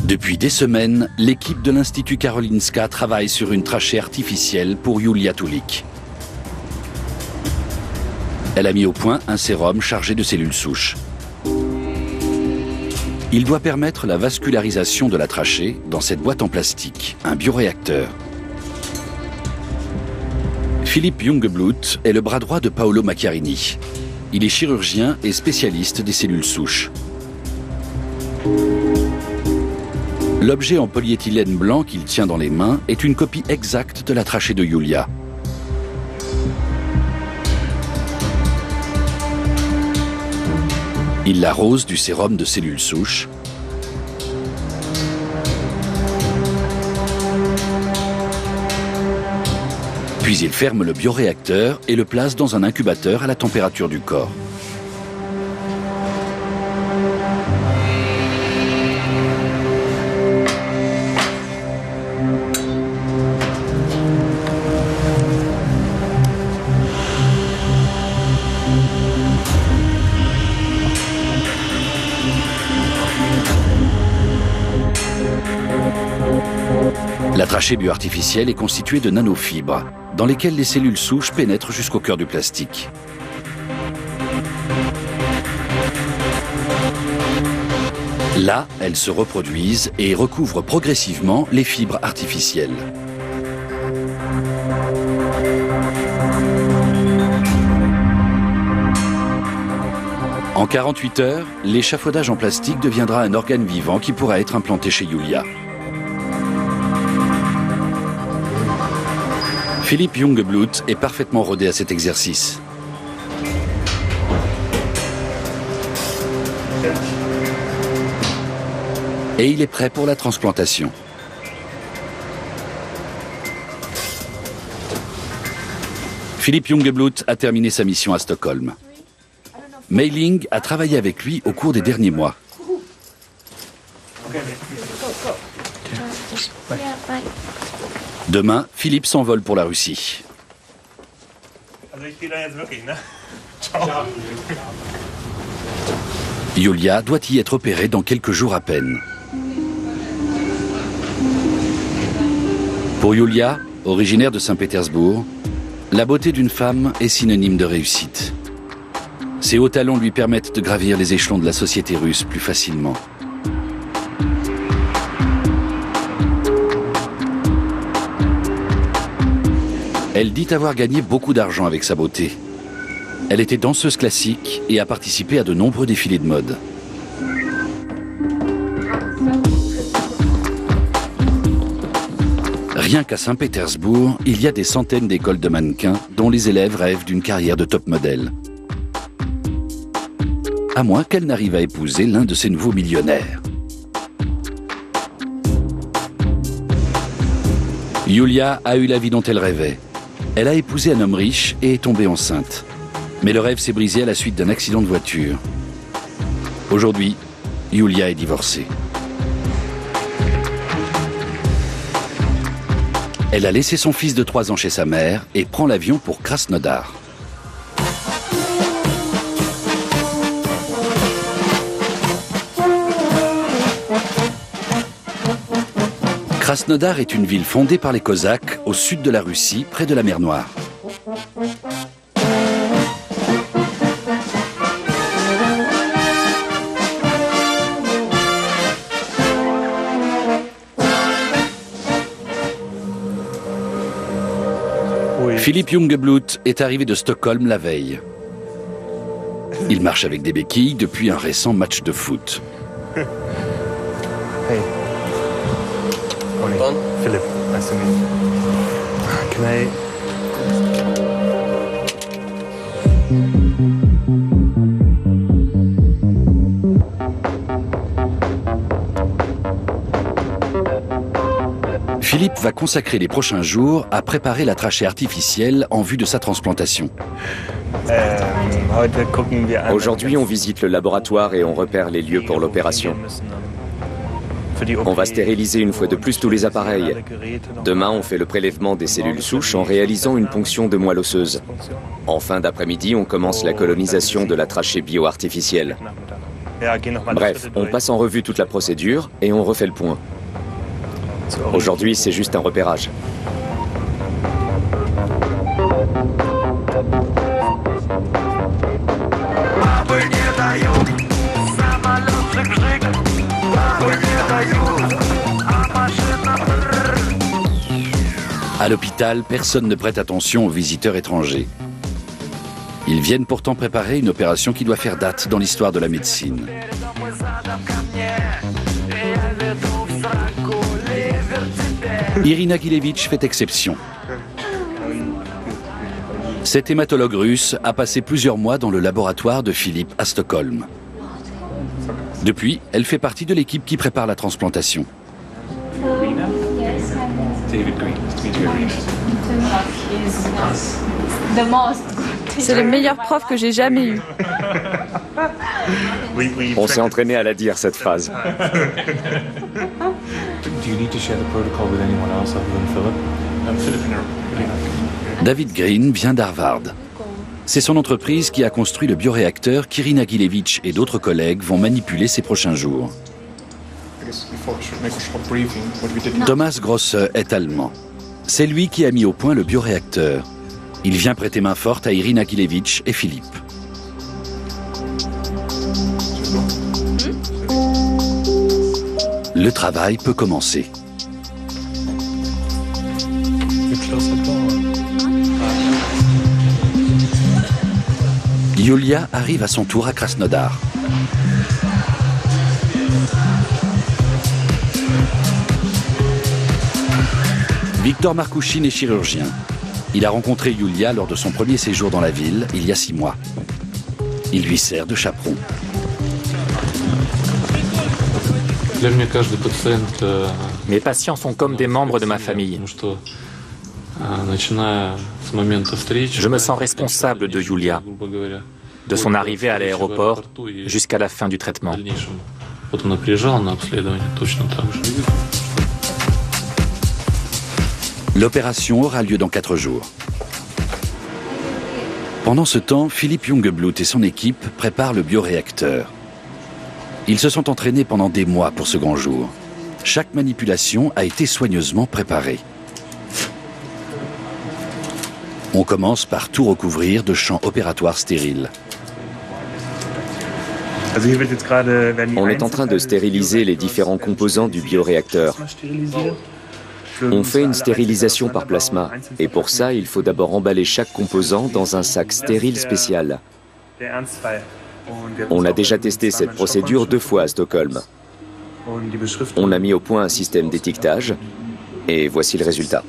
Depuis des semaines, l'équipe de l'Institut Karolinska travaille sur une trachée artificielle pour Julia Tulik. Elle a mis au point un sérum chargé de cellules souches. Il doit permettre la vascularisation de la trachée dans cette boîte en plastique, un bioréacteur. Philippe Jungeblut est le bras droit de Paolo Macchiarini. Il est chirurgien et spécialiste des cellules souches. L'objet en polyéthylène blanc qu'il tient dans les mains est une copie exacte de la trachée de Julia. Il l'arrose du sérum de cellules souches. Puis il ferme le bioréacteur et le place dans un incubateur à la température du corps. La trachée bioartificielle est constituée de nanofibres, dans lesquelles les cellules souches pénètrent jusqu'au cœur du plastique. Là, elles se reproduisent et recouvrent progressivement les fibres artificielles. En 48 heures, l'échafaudage en plastique deviendra un organe vivant qui pourra être implanté chez Julia. Philippe Jungeblut est parfaitement rodé à cet exercice. Et il est prêt pour la transplantation. Philippe Jungeblut a terminé sa mission à Stockholm. Meiling a travaillé avec lui au cours des derniers mois. Demain, Philippe s'envole pour la Russie. Julia doit y être opérée dans quelques jours à peine. Pour Julia, originaire de Saint-Pétersbourg, la beauté d'une femme est synonyme de réussite. Ses hauts talons lui permettent de gravir les échelons de la société russe plus facilement. Elle dit avoir gagné beaucoup d'argent avec sa beauté. Elle était danseuse classique et a participé à de nombreux défilés de mode. Rien qu'à Saint-Pétersbourg, il y a des centaines d'écoles de mannequins dont les élèves rêvent d'une carrière de top modèle. À moins qu'elle n'arrive à épouser l'un de ces nouveaux millionnaires. Julia a eu la vie dont elle rêvait. Elle a épousé un homme riche et est tombée enceinte. Mais le rêve s'est brisé à la suite d'un accident de voiture. Aujourd'hui, Julia est divorcée. Elle a laissé son fils de 3 ans chez sa mère et prend l'avion pour Krasnodar. Krasnodar est une ville fondée par les Cosaques au sud de la Russie, près de la mer Noire. Philippe Jungeblut est arrivé de Stockholm la veille. Il marche avec des béquilles depuis un récent match de foot. Hey. Morning. Philip, nice to meet you. Can I... Philippe va consacrer les prochains jours à préparer la trachée artificielle en vue de sa transplantation. Aujourd'hui, on visite le laboratoire et on repère les lieux pour l'opération. On va stériliser une fois de plus tous les appareils. Demain, on fait le prélèvement des cellules souches en réalisant une ponction de moelle osseuse. En fin d'après-midi, on commence la colonisation de la trachée bio-artificielle. Bref, on passe en revue toute la procédure et on refait le point. Aujourd'hui, c'est juste un repérage. À l'hôpital, personne ne prête attention aux visiteurs étrangers. Ils viennent pourtant préparer une opération qui doit faire date dans l'histoire de la médecine. Irina Gilevich fait exception. Cette hématologue russe a passé plusieurs mois dans le laboratoire de Philippe à Stockholm. Depuis, elle fait partie de l'équipe qui prépare la transplantation. C'est le meilleur prof que j'ai jamais eu. On s'est entraîné à la dire, cette phrase. David Green vient d'Harvard. C'est son entreprise qui a construit le bioréacteur qu'Irina Gilevich et d'autres collègues vont manipuler ces prochains jours. Thomas Grosse est allemand. C'est lui qui a mis au point le bioréacteur. Il vient prêter main forte à Irina Gilevich et Philippe. Le travail peut commencer. Yulia arrive à son tour à Krasnodar. Victor Markouchine est chirurgien. Il a rencontré Yulia lors de son premier séjour dans la ville, il y a 6 mois. Il lui sert de chaperon. Mes patients sont comme des membres de ma famille. Je me sens responsable de Yulia, de son arrivée à l'aéroport jusqu'à la fin du traitement. L'opération aura lieu dans 4 jours. Pendant ce temps, Philippe Jungblut et son équipe préparent le bioréacteur. Ils se sont entraînés pendant des mois pour ce grand jour. Chaque manipulation a été soigneusement préparée. On commence par tout recouvrir de champs opératoires stériles. On est en train de stériliser les différents composants du bioréacteur. On fait une stérilisation par plasma, et pour ça, il faut d'abord emballer chaque composant dans un sac stérile spécial. On a déjà testé cette procédure 2 fois à Stockholm. On a mis au point un système d'étiquetage, et voici le résultat.